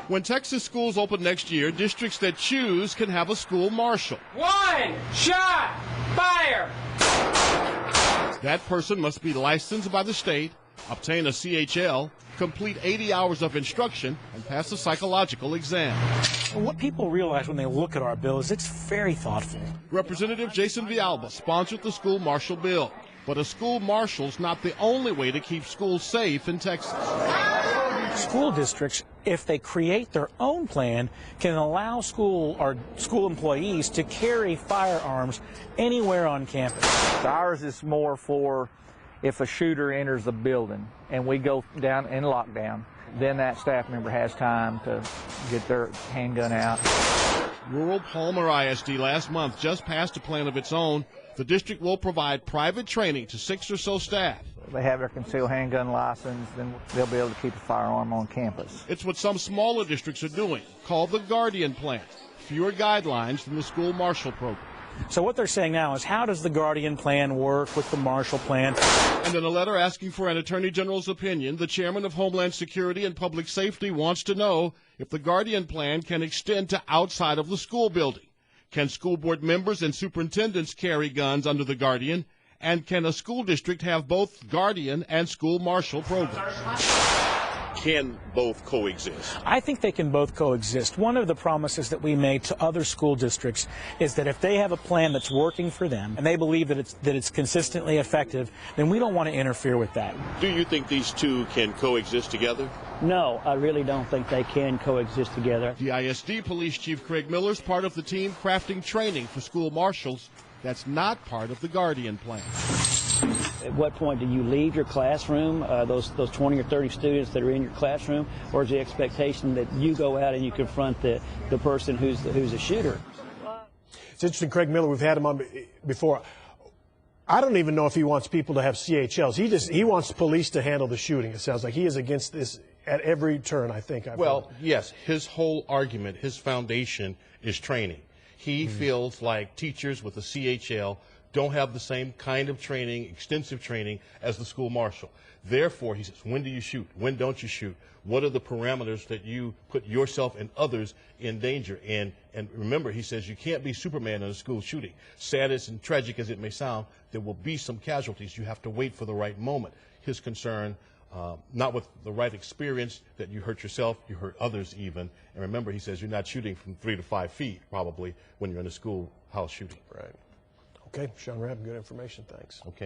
When Texas schools open next year, districts that choose can have a school marshal. One shot, fire! That person must be licensed by the state, obtain a CHL, complete 80 hours of instruction, and pass a psychological exam. What people realize when they look at our bill is it's very thoughtful. Representative Jason Villalba sponsored the school marshal bill. But a school marshal's not the only way to keep schools safe in Texas. School districts, if they create their own plan, can allow school employees to carry firearms anywhere on campus. Ours is more for if a shooter enters the building and we go down in lockdown, then that staff member has time to get their handgun out. Rural Palmer ISD last month just passed a plan of its own. The district will provide private training to 6 or so staff. If they have their concealed handgun license, then they'll be able to keep a firearm on campus. It's what some smaller districts are doing, called the Guardian Plan. Fewer guidelines than the school marshal program. So what they're saying now is, how does the Guardian Plan work with the Marshall Plan? And in a letter asking for an Attorney General's opinion, the chairman of Homeland Security and Public Safety wants to know if the Guardian Plan can extend to outside of the school building. Can school board members and superintendents carry guns under the Guardian? And can a school district have both Guardian and school marshal programs? Can both coexist? I think they can both coexist. One of the promises that we made to other school districts is that if they have a plan that's working for them and they believe that it's consistently effective, then we don't want to interfere with that. Do you think these two can coexist together? No, I really don't think they can coexist together. The ISD Police Chief Craig Miller is part of the team crafting training for school marshals that's not part of the Guardian Plan. At what point do you leave your classroom, those 20 or 30 students that are in your classroom, or is the expectation that you go out and you confront the person who's a shooter? It's interesting, Craig Miller, we've had him on before. I don't even know if he wants people to have CHLs. He wants police to handle the shooting. It sounds like he is against this at every turn, I think. Yes, his whole argument, his foundation is training. He feels like teachers with a CHL don't have the same kind of training, extensive training, as the school marshal. Therefore, he says, when do you shoot? When don't you shoot? What are the parameters that you put yourself and others in danger? And remember, he says you can't be Superman in a school shooting. Sad and tragic as it may sound, there will be some casualties. You have to wait for the right moment. His concern, not with the right experience, that you hurt yourself, you hurt others even. And remember, he says you're not shooting from 3 to 5 feet, probably, when you're in a schoolhouse shooting. Right. Okay, Sean Rabb, good information. Thanks. Okay.